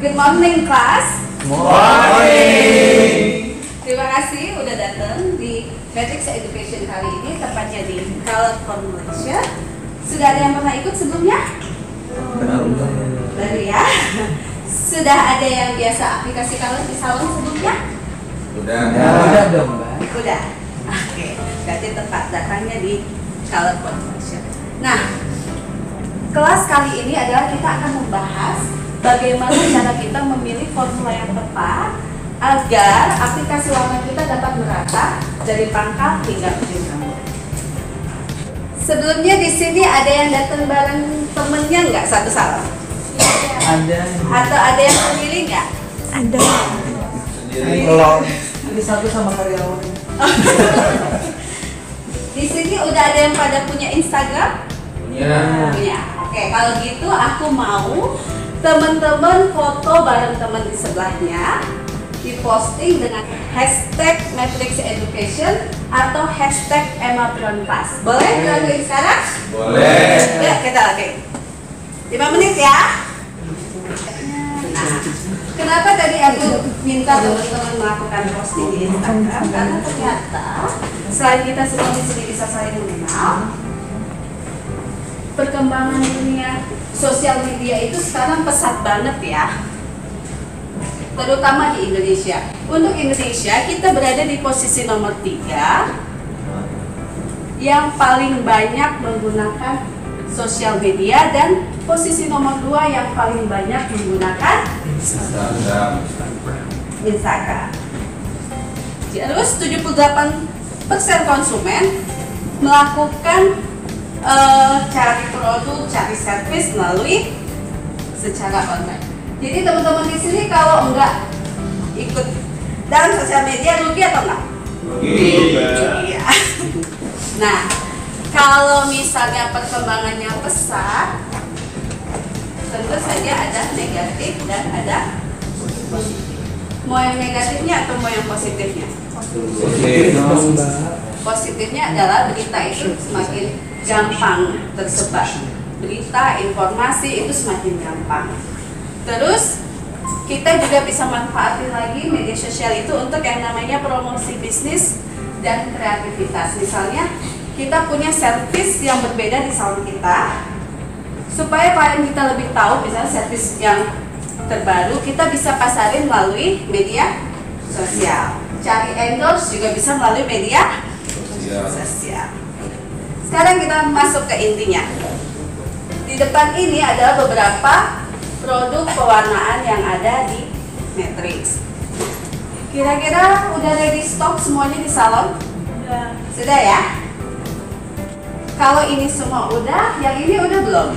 Good morning class. Morning. Terima kasih udah datang di Matrix Education kali ini, tepatnya di Color Formulation. Sudah ada yang pernah ikut sebelumnya? Baru ya. Sudah ada yang biasa aplikasi color di salon sebelumnya? Udah dong, Mbak. Udah. Oke, berarti tepat datangnya di Color Formulation. Nah, kelas kali ini adalah kita akan membahas bagaimana cara kita memilih formula yang tepat agar aplikasi warna kita dapat merata dari pangkal hingga ujung rambut. Sebelumnya di sini ada yang datang bareng temennya nggak satu salon? Ada. Atau ada yang sendiri nggak? Ada. Sendiri. Kalau ini satu sama karyawan. Di sini udah ada yang pada punya Instagram? Punya. Oke, kalau gitu aku mau teman-teman foto bareng teman di sebelahnya, diposting dengan hashtag Matrix Education atau hashtag Emma Brown Class. Boleh kita lakuin sekarang? Boleh. Yuk kita lakuin 5 menit ya. Nah, kenapa tadi aku minta teman-teman melakukan posting di Instagram? Karena ternyata selain kita semua di sini bisa saling mengenal, perkembangan dunia sosial media itu sekarang pesat banget ya, terutama di Indonesia. Untuk Indonesia kita berada di posisi nomor 3 yang paling banyak menggunakan sosial media, dan posisi nomor 2 yang paling banyak menggunakan Instagram. Terus 78% konsumen melakukan cari produk, cari servis melalui secara online. Jadi teman-teman di sini kalau enggak ikut dalam sosial media rugi atau enggak? Iya. Nah, kalau misalnya perkembangannya pesat, tentu saja ada negatif dan ada positif. Mau yang negatifnya atau mau yang positifnya? Positifnya adalah berita itu semakin gampang tersebar. Berita, informasi itu semakin gampang. Terus kita juga bisa manfaatin lagi media sosial itu untuk yang namanya promosi bisnis dan kreativitas. Misalnya kita punya servis yang berbeda di salon kita, supaya klien kita lebih tahu misalnya servis yang terbaru, kita bisa pasarin melalui media sosial. Cari endorse juga bisa melalui media sosial. Sekarang kita masuk ke intinya. Di depan ini adalah beberapa produk pewarnaan yang ada di Matrix. Kira-kira udah ready stock semuanya di salon? Sudah ya? Kalau ini semua udah, yang ini udah belum?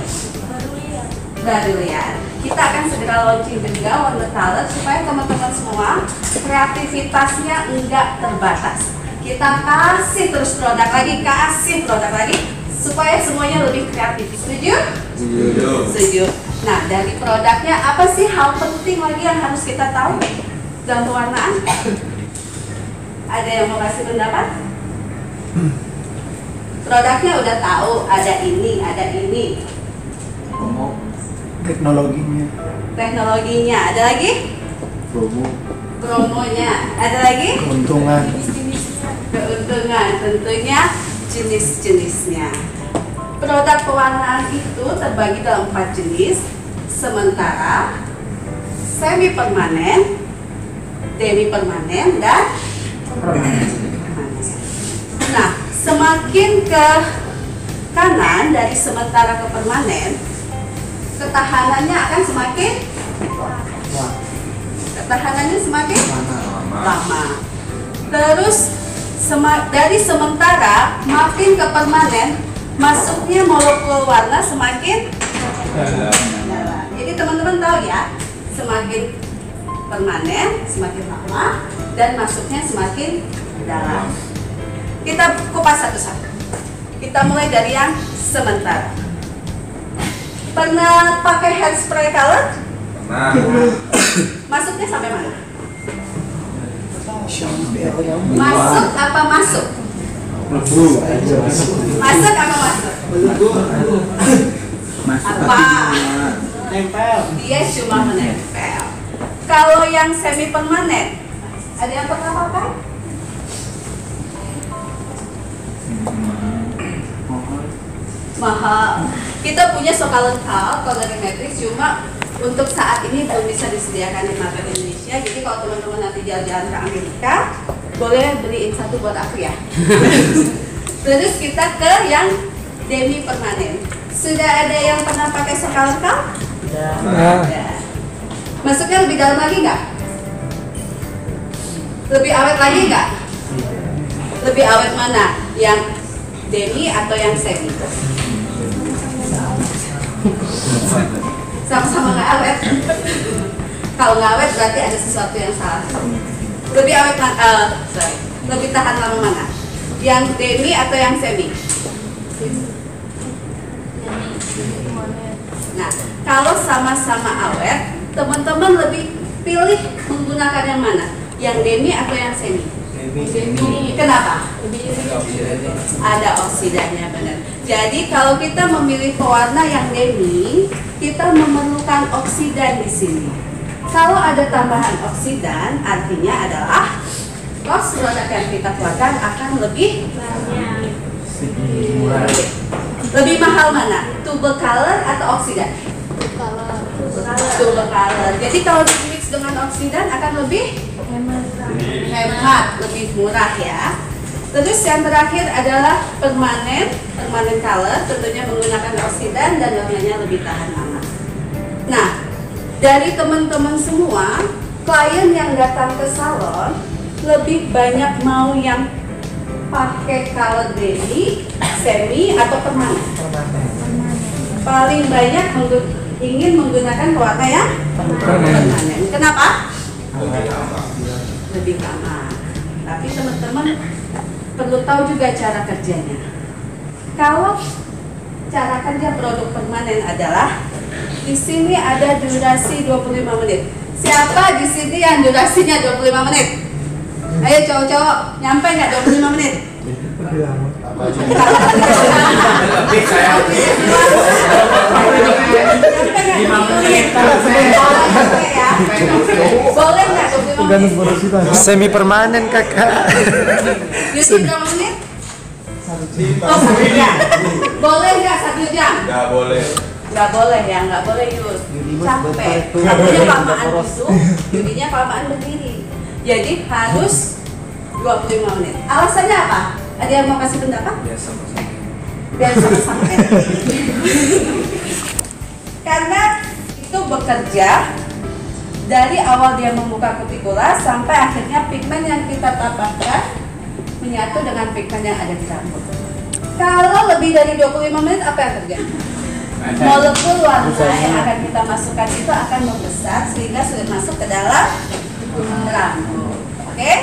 Baru lihat. Kita akan segera launching juga Wonder Color supaya teman-teman semua kreativitasnya enggak terbatas. Kita kasih terus produk lagi, supaya semuanya lebih kreatif. Setuju? Setuju. Nah, dari produknya apa sih hal penting lagi yang harus kita tahu dalam pewarnaan? Ada yang mau kasih pendapat? Produknya udah tahu, ada ini. Teknologinya, ada lagi? Promonya, ada lagi? Keuntungan, tentunya jenis-jenisnya. Produk pewarnaan itu terbagi dalam 4 jenis, sementara, semi permanen, demi permanen, dan permanen. Nah, semakin ke kanan dari sementara ke permanen, ketahanannya akan semakin lama. Terus dari sementara makin ke permanen, masuknya molekul warna semakin dalam. Jadi teman-teman tahu ya, semakin permanen semakin lama dan masuknya semakin dalam. Kita kupas satu-satu. Kita mulai dari yang sementara. Pernah pakai hairspray color? Pernah. Masuknya sampai mana? Masuk apa masuk? Masuk apa masuk? Apa? Nempel. Dia cuma menempel. Kalau yang semi permanen, ada yang pernah pakai? Mahal. Kita punya Sokalental colorimetrics, cuma untuk saat ini belum bisa disediakan di market Indonesia. Jadi kalau teman-teman nanti jalan-jalan ke Amerika, boleh beliin satu buat aku ya. Terus kita ke yang demi permanen. Sudah ada yang pernah pakai Sokalental? Sudah. Masuknya lebih dalam lagi nggak? Lebih awet lagi nggak? Lebih awet mana? Yang demi atau yang semi? Sama-sama nggak awet. Kalau nggak awet berarti ada sesuatu yang salah. Lebih awet mana? Lebih tahan lama mana? Yang demi atau yang semi? Nah, kalau sama-sama awet, teman-teman lebih pilih menggunakan yang mana? Yang demi atau yang semi? Demi. Kenapa? Ada oksidannya, benar. Jadi kalau kita memilih pewarna yang demi, kita memerlukan oksidan di sini. Kalau ada tambahan oksidan, artinya adalah loss produk yang kita keluarkan akan lebih lebih mahal mana? Tube color atau oksidan? Tube color. Jadi kalau di mix dengan oksidan akan lebih hemat, lebih murah ya. Terus yang terakhir adalah permanen color, tentunya menggunakan oksidan dan warnanya lebih tahan lama. Nah, dari teman-teman semua, klien yang datang ke salon lebih banyak mau yang pakai color demi, semi atau permanen? Paling banyak ingin menggunakan warna yang permanen. Kenapa? Lebih lama. Tapi teman-teman perlu tahu juga cara kerjanya. Kalau cara kerja produk permanen adalah di sini ada durasi 25 menit. Siapa di sini yang durasinya 25 menit? Ayo cowok-cowok, nyampe nggak 25 menit? Lebih lama. Lebih saya. Boleh nggak 25 menit? Semi permanen kakak. Yusuf berapa menit? Oh, 1 jam. Boleh nggak 1 jam? Nggak boleh. Nggak boleh ya, nggak boleh Yus. Capek. Artinya kelamaan duduk, jadinya kelamaan berdiri. Jadi harus 25 menit. Alasannya apa? Ada yang mau kasih pendapat? Biar sama-sama. Karena itu bekerja dari awal dia membuka kutikula sampai akhirnya pigmen yang kita tambahkan menyatu dengan pigmen yang ada di rambut. Kalau lebih dari 25 menit apa yang terjadi? Molekul warna yang akan kita masukkan itu akan membesar sehingga sudah masuk ke dalam rambut. Oke?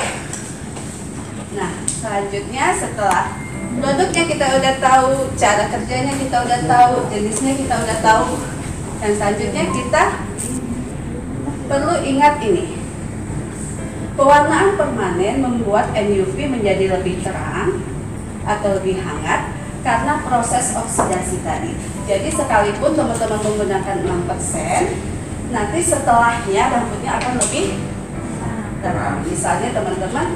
Nah, selanjutnya setelah produknya kita udah tahu, cara kerjanya kita udah tahu, jenisnya kita udah tahu, dan selanjutnya kita perlu ingat ini. Pewarnaan permanen membuat NUV menjadi lebih terang atau lebih hangat karena proses oksidasi tadi. Jadi sekalipun teman-teman menggunakan 6%, nanti setelahnya rambutnya akan lebih terang. Misalnya teman-teman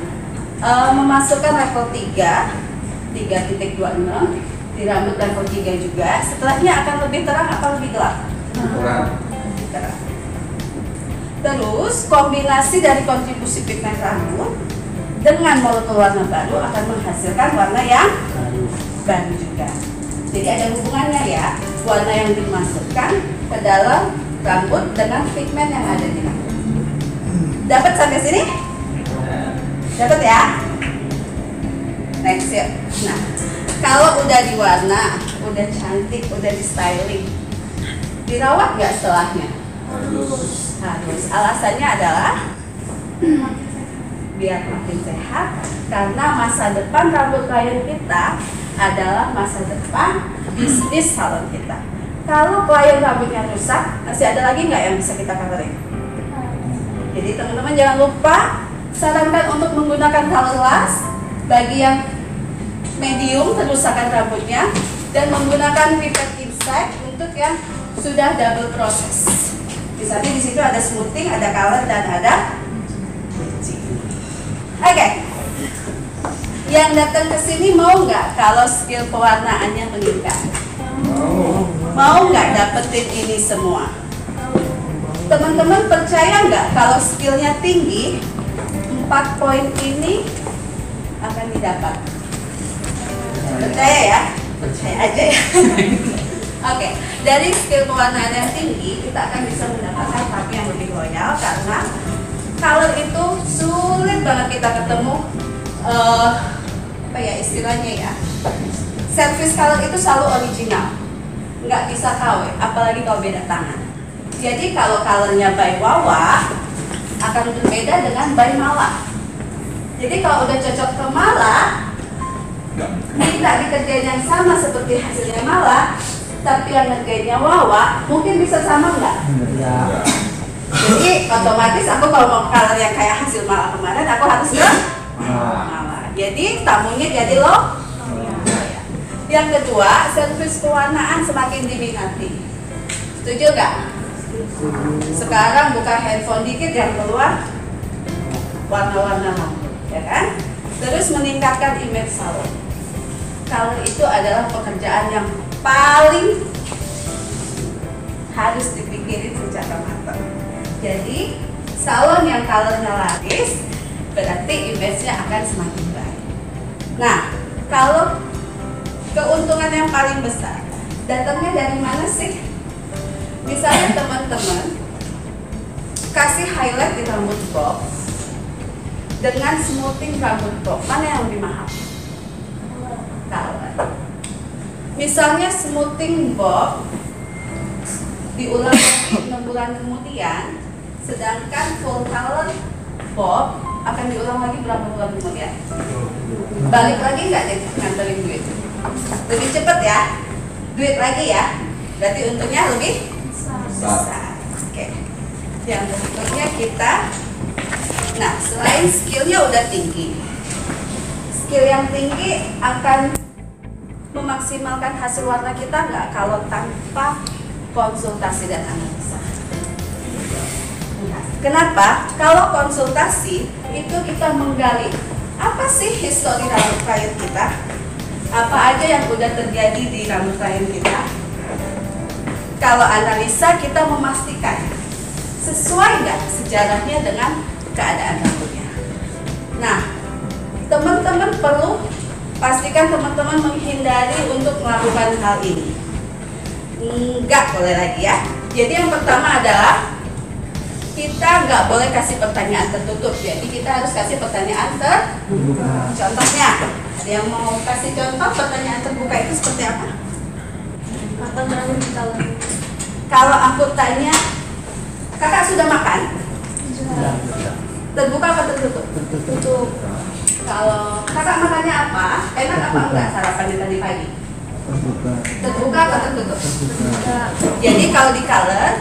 memasukkan level 3.26 di rambut level 3 juga, setelahnya akan lebih terang atau lebih gelap? Lebih terang. Terus kombinasi dari kontribusi pigmen rambut dengan molekul warna baru akan menghasilkan warna yang baru juga. Jadi ada hubungannya ya, warna yang dimasukkan ke dalam rambut dengan pigmen yang ada di rambut. Dapat sampai sini? Dapat ya? Next ya. Nah, kalau udah diwarna, udah cantik, udah di styling, dirawat nggak setelahnya? Harus. Alasannya adalah biar makin sehat, karena masa depan rambut klien kita adalah masa depan bisnis salon kita. Kalau klien rambutnya rusak, masih ada lagi nggak yang bisa kita coverin? Jadi teman-teman jangan lupa, sarankan untuk menggunakan color last bagi yang medium kerusakan rambutnya, dan menggunakan pipet inside untuk yang sudah double proses. Misalnya di situ ada smoothing, ada color, dan ada bleaching. Oke. Yang datang ke sini mau nggak kalau skill pewarnaannya meningkat? Mau nggak dapetin ini semua? Teman-teman percaya nggak kalau skillnya tinggi, 4 poin ini akan didapat? Percaya ya? Percaya aja ya. Oke, dari skill pewarnaan yang tinggi kita akan bisa mendapatkan tapi yang lebih royal, karena color itu sulit banget kita ketemu. Apa ya istilahnya ya? Service color itu selalu original, nggak bisa KW, apalagi kalau beda tangan. Jadi kalau colornya by Wawa akan berbeda dengan by Mala. Jadi kalau udah cocok ke Mala, minta dikerjain yang sama seperti hasilnya Mala, tapi yang ngerjainnya Wawa, mungkin bisa sama nggak? Ya. Jadi otomatis aku kalau mau color yang kayak hasil Mala kemarin, aku harus ke Mala. Jadi tamunya jadi lo. Yang kedua, servis pewarnaan semakin diminati. Setuju nggak? Sekarang buka handphone dikit yang keluar warna-warna rambut, ya kan? Terus meningkatkan image salon. Color itu adalah pekerjaan yang paling harus dipikirin secara matang. Jadi salon yang colornya laris berarti image-nya akan semakin baik. Nah, kalau keuntungan yang paling besar datangnya dari mana sih? Misalnya teman-teman kasih highlight di rambut bob dengan smoothing rambut bob, mana yang lebih mahal? Color. Misalnya smoothing bob diulang lagi 6 bulan kemudian, sedangkan full color bob akan diulang lagi berapa bulan kemudian? Balik lagi nggak jadi nganterin duit? Lebih cepet ya, duit lagi ya, berarti untungnya lebih besar. Oke. Yang berikutnya kita, nah selain skillnya udah tinggi, skill yang tinggi akan memaksimalkan hasil warna kita nggak kalau tanpa konsultasi dan analisa? Kenapa? Kalau konsultasi itu kita menggali apa sih histori rambut klien kita, apa aja yang udah terjadi di rambut klien kita. Kalau analisa kita memastikan sesuai nggak sejarahnya dengan keadaan rambutnya. Nah, teman-teman perlu pastikan teman-teman menghindari untuk melakukan hal ini. Nggak boleh lagi ya. Jadi yang pertama adalah kita nggak boleh kasih pertanyaan tertutup. Jadi kita harus kasih pertanyaan terbuka. Contohnya, ada yang mau kasih contoh pertanyaan terbuka itu seperti apa? Kapan terakhir kita lagi? Kalau aku tanya, kakak sudah makan? Terbuka apa tertutup? Tutup. Kalau kakak makannya apa? Enak apa enggak sarapannya tadi pagi? Terbuka atau tertutup? Jadi kalau di color,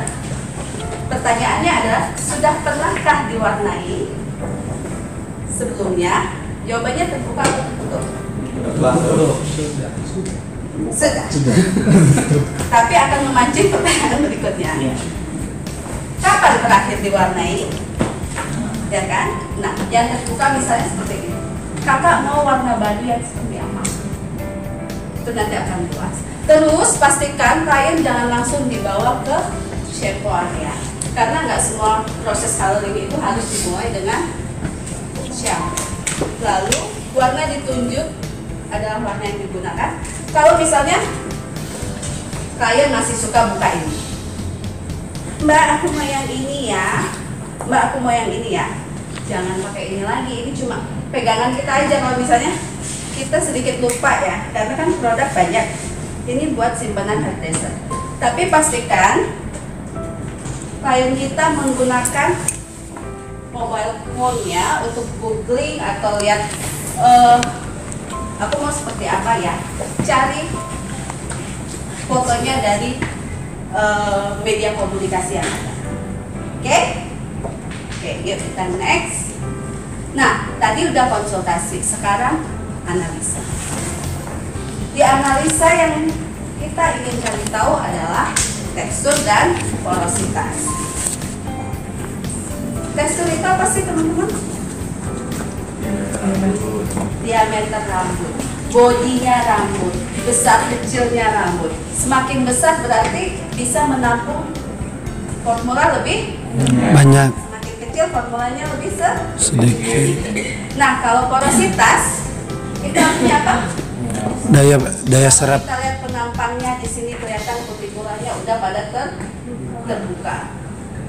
pertanyaannya adalah sudah pernahkah diwarnai sebelumnya? Jawabannya terbuka atau tertutup? Sudah. Tapi akan memancing pertanyaan berikutnya. Kapan terakhir diwarnai? Ya kan? Nah, yang terbuka misalnya seperti ini. Kakak mau warna baju yang seperti apa? Itu nanti akan luas. Terus pastikan klien jangan langsung dibawa ke shampoo area, karena nggak semua proses coloring itu harus dimulai dengan shampoo. Lalu warna ditunjuk adalah warna yang digunakan. Kalau misalnya klien masih suka buka ini, Mbak aku mau yang ini ya, Mbak aku mau yang ini ya, jangan pakai ini lagi, ini cuma pegangan kita aja. Kalau misalnya kita sedikit lupa ya, karena kan produk banyak, ini buat simpanan hairdresser. Tapi pastikan klien kita menggunakan mobile phone-nya untuk googling atau lihat aku mau seperti apa ya, cari fotonya dari media komunikasi yang ada. Oke? Oke, yuk kita next. Nah, tadi udah konsultasi, sekarang analisa. Di analisa yang kita ingin cari tahu adalah tekstur dan porositas. Tekstur itu apa sih teman-teman? Diameter rambut, bodinya rambut, besar kecilnya rambut. Semakin besar berarti bisa menampung formula lebih Banyak. Semakin kecil formulanya lebih Sedikit. Nah, kalau porositas itu artinya apa? Daya serap. Kita lihat penampangnya di sini kelihatan kutikulanya udah pada terbuka.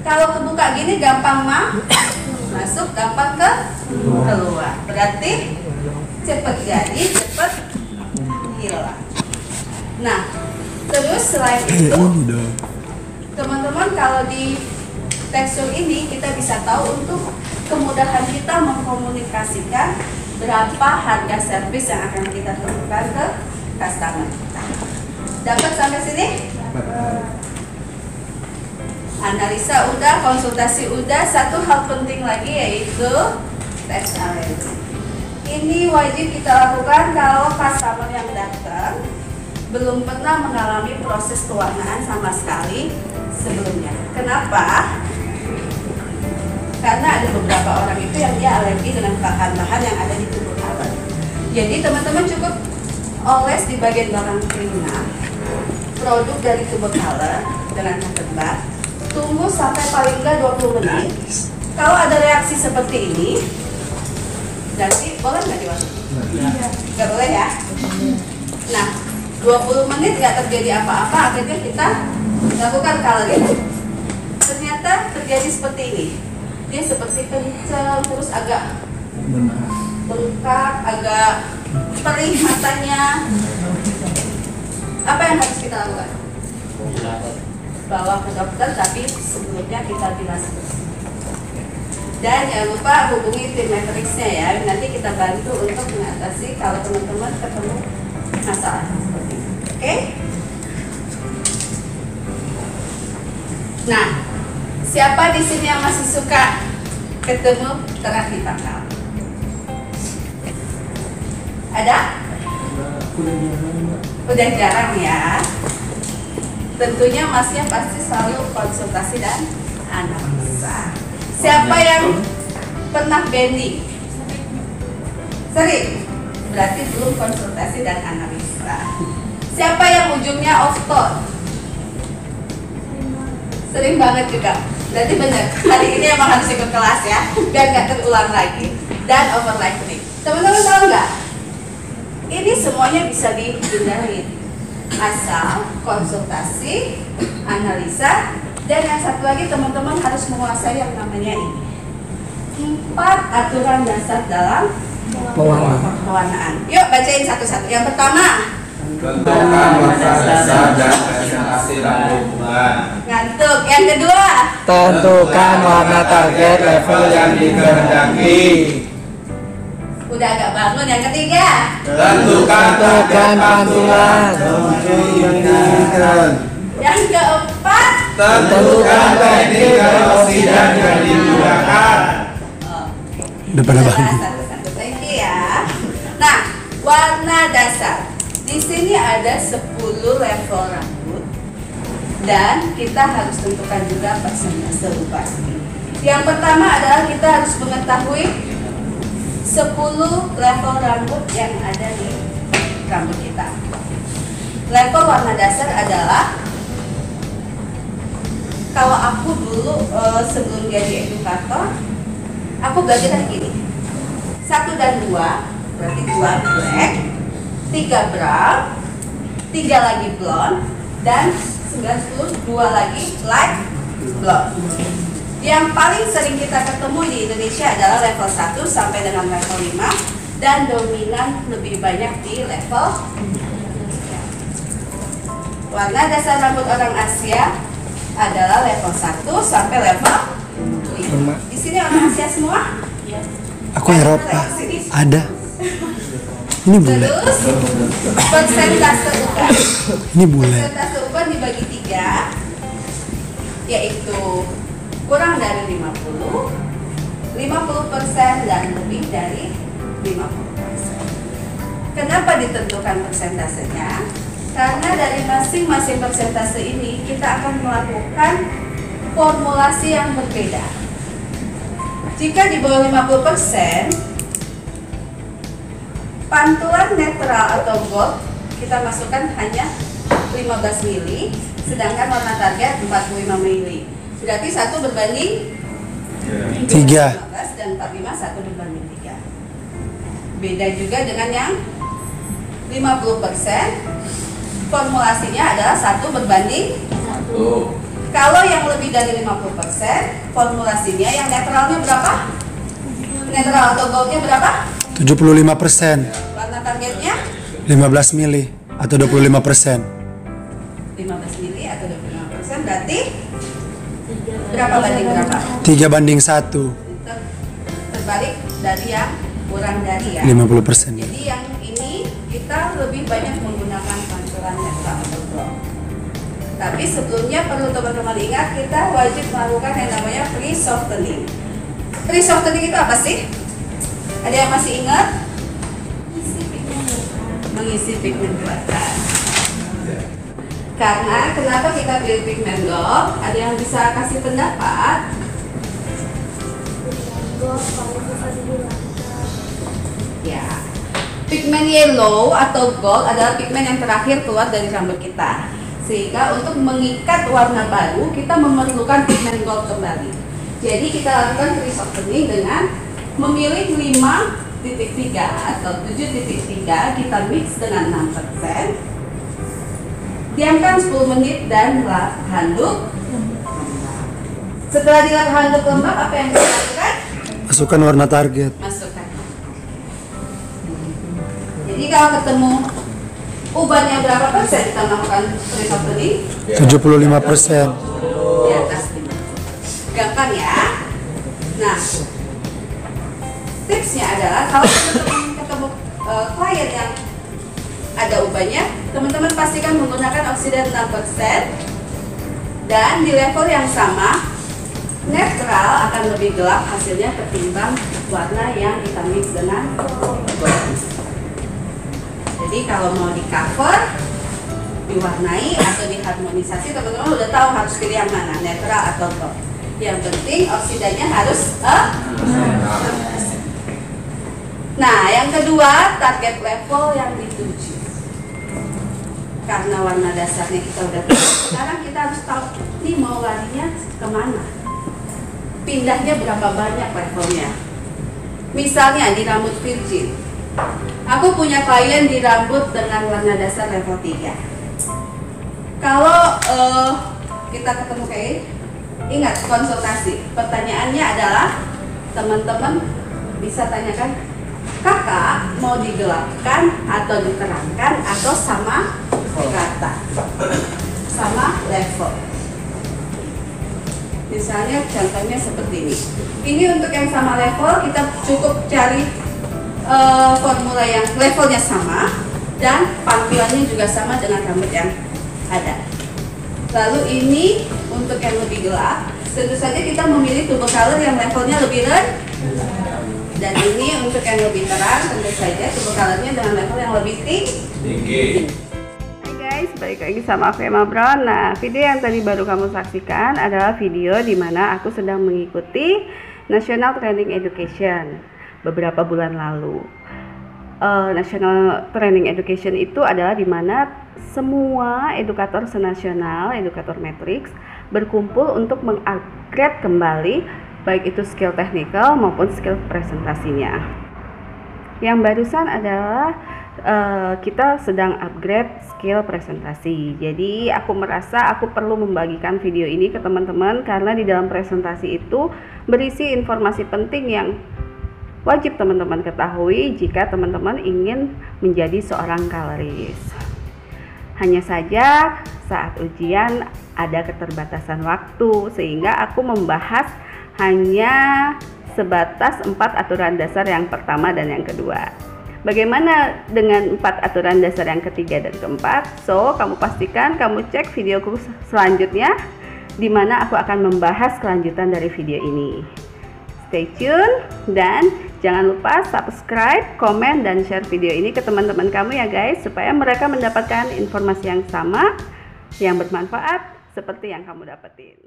Kalau kebuka gini gampang masuk, gampang keluar. Berarti cepat jadi, cepat hilang. Nah, terus selain itu, teman-teman kalau di tekstur ini kita bisa tahu untuk kemudahan kita mengkomunikasikan berapa harga servis yang akan kita temukan ke customer kita. Dapat sampai sini? Analisa udah, konsultasi udah. Satu hal penting lagi yaitu tax allergy. Ini wajib kita lakukan kalau customer yang datang belum pernah mengalami proses pewarnaan sama sekali sebelumnya. Kenapa? Karena ada beberapa orang itu yang dia alergi dengan bahan-bahan yang ada di tubuh color. Jadi teman-teman cukup oles di bagian belakang telinga produk dari tubuh color dengan cotton bud. Tunggu sampai paling enggak 20 menit. Kalau ada reaksi seperti ini, berarti boleh nggak diwarnai? Nggak boleh ya? Nah, 20 menit nggak terjadi apa-apa, akhirnya kita lakukan coloring. Ternyata terjadi seperti ini. Dia seperti kencang, terus agak bengkak, agak perih matanya. Apa yang harus kita lakukan? Bawa ke dokter, tapi sebelumnya kita bilas bersih. Dan jangan lupa hubungi tim Matrixnya ya. Nanti kita bantu untuk mengatasi kalau teman-teman ketemu masalah seperti ini. Oke? Nah, siapa di sini yang masih suka ketemu terapi pangkal? Ada? Udah jarang ya. Tentunya masnya pasti selalu konsultasi dan analisa. Siapa yang pernah bending? Sering? Berarti belum konsultasi dan analisa. Siapa yang ujungnya off tone? Sering banget juga. Berarti benar. Hari ini emang harus ikut kelas ya, biar nggak terulang lagi. Dan overlightening. Teman-teman tahu nggak? Ini semuanya bisa dihindarin. Asal konsultasi, analisa, dan yang satu lagi teman-teman harus menguasai yang namanya ini 4 aturan dasar dalam pewarnaan. Yuk bacain satu-satu. Yang pertama, tentukan warna dasar dan presentasi rambut bunga. ngantuk. Yang kedua, Tentukan warna target level yang dikehendaki. udah agak bangun. Yang ketiga, Tentukan target pantulan. yang keempat, Tentukan teknik oksidan yang digunakan. Udah pada bangun. Satu-satu. Thank you ya. Nah, warna dasar. Di sini ada 10 level rambut dan kita harus tentukan juga persentase ubah. Yang pertama adalah kita harus mengetahui 10 level rambut yang ada di rambut kita. Level warna dasar adalah, kalau aku dulu sebelum jadi edukator, aku belajar gini. 1 dan 2, berarti 2 black, 3 brown, 3 lagi blonde, dan 92 lagi light blonde. Yang paling sering kita ketemu di Indonesia adalah level 1 sampai dengan level 5, dan dominan lebih banyak di level 3. Warna dasar rambut orang Asia adalah level 1 sampai level 5. Di sini orang Asia semua? Iya. Aku Eropa. Ada. Ini bule. Terus persentase uban. Ini bule. Persentase uban dibagi 3, yaitu kurang dari 50, 50% dan lebih dari 50%. Kenapa ditentukan persentasenya? Karena dari masing-masing persentase ini kita akan melakukan formulasi yang berbeda. Jika di bawah 50%, pantulan netral atau gold kita masukkan hanya 15 mili, sedangkan warna target 45 mili. Berarti 1 berbanding 3. 15 dan 45 1 berbanding 3. Beda juga dengan yang 50%, formulasinya adalah 1 berbanding 1. Kalau yang lebih dari 50%, formulasinya yang netralnya berapa? Netral atau goldnya berapa? 75%. Warna targetnya 15 mili atau 25%. 15 mili atau 25%, berarti berapa banding berapa? 3 banding 1. Terbalik dari yang kurang dari ya. 50%. Jadi yang ini kita lebih banyak menggunakan pantulan netral atau gold. Tapi sebelumnya perlu teman-teman ingat, kita wajib melakukan yang namanya pre-softening. Pre-softening itu apa sih? Ada yang masih ingat? Mengisi pigmen buatan. Karena kenapa kita pilih pigmen gold? Ada yang bisa kasih pendapat? Ya, pigmen yellow atau gold adalah pigmen yang terakhir keluar dari rambut kita. Sehingga untuk mengikat warna baru kita memerlukan pigmen gold kembali. Jadi kita lakukan pre-softening dengan memilih 5.3 atau 7.3, kita mix dengan 6%. Diamkan 10 menit dan lap handuk. Setelah dilap handuk lembab, apa yang kita lakukan? Masukkan warna target. Masukkan. Jadi kalau ketemu ubannya berapa persen kita melakukan pre-softening? 75%. Di atas 50. Gampang ya. Nah, tipsnya adalah kalau teman-teman ketemu klien yang ada ubannya, teman-teman pastikan menggunakan oksidan 6% dan di level yang sama. Netral akan lebih gelap hasilnya ketimbang warna yang kita mix dengan gold. Jadi kalau mau di cover, diwarnai atau diharmonisasi, teman-teman udah tahu harus pilih yang mana, netral atau gold. Yang penting oksidannya harus Nah, yang kedua, target level yang dituju. Karena warna dasarnya kita udah tahu, sekarang kita harus tahu nih mau larinya kemana, pindahnya berapa banyak levelnya. Misalnya di rambut virgin, aku punya klien di rambut dengan warna dasar level 3. Kalau kita ketemu kayak ingat konsultasi, pertanyaannya adalah teman-teman bisa tanyakan, kakak mau digelapkan atau diterangkan atau sama rata, sama level. Misalnya contohnya seperti ini. Ini untuk yang sama level, kita cukup cari formula yang levelnya sama dan tampilannya juga sama dengan rambut yang ada. Lalu ini untuk yang lebih gelap, tentu saja kita memilih tubuh color yang levelnya lebih rendah. Dan ini untuk yang lebih terang, tentu saja tubuh colornya dengan level yang lebih tinggi. Hai guys, balik lagi sama aku Emma Brown. Nah, video yang tadi baru kamu saksikan adalah video di mana aku sedang mengikuti National Training Education beberapa bulan lalu. National Training Education itu adalah di mana semua edukator senasional, edukator matrix berkumpul untuk mengupgrade kembali baik itu skill teknikal maupun skill presentasinya. Yang barusan adalah kita sedang upgrade skill presentasi. Jadi aku merasa aku perlu membagikan video ini ke teman-teman karena di dalam presentasi itu berisi informasi penting yang wajib teman-teman ketahui jika teman-teman ingin menjadi seorang coloris. Hanya saja saat ujian ada keterbatasan waktu sehingga aku membahas hanya sebatas 4 aturan dasar yang pertama dan yang kedua. Bagaimana dengan 4 aturan dasar yang ketiga dan keempat? So, kamu pastikan kamu cek videoku selanjutnya di mana aku akan membahas kelanjutan dari video ini. Stay tune dan jangan lupa subscribe, komen, dan share video ini ke teman-teman kamu ya guys, supaya mereka mendapatkan informasi yang sama, yang bermanfaat seperti yang kamu dapetin.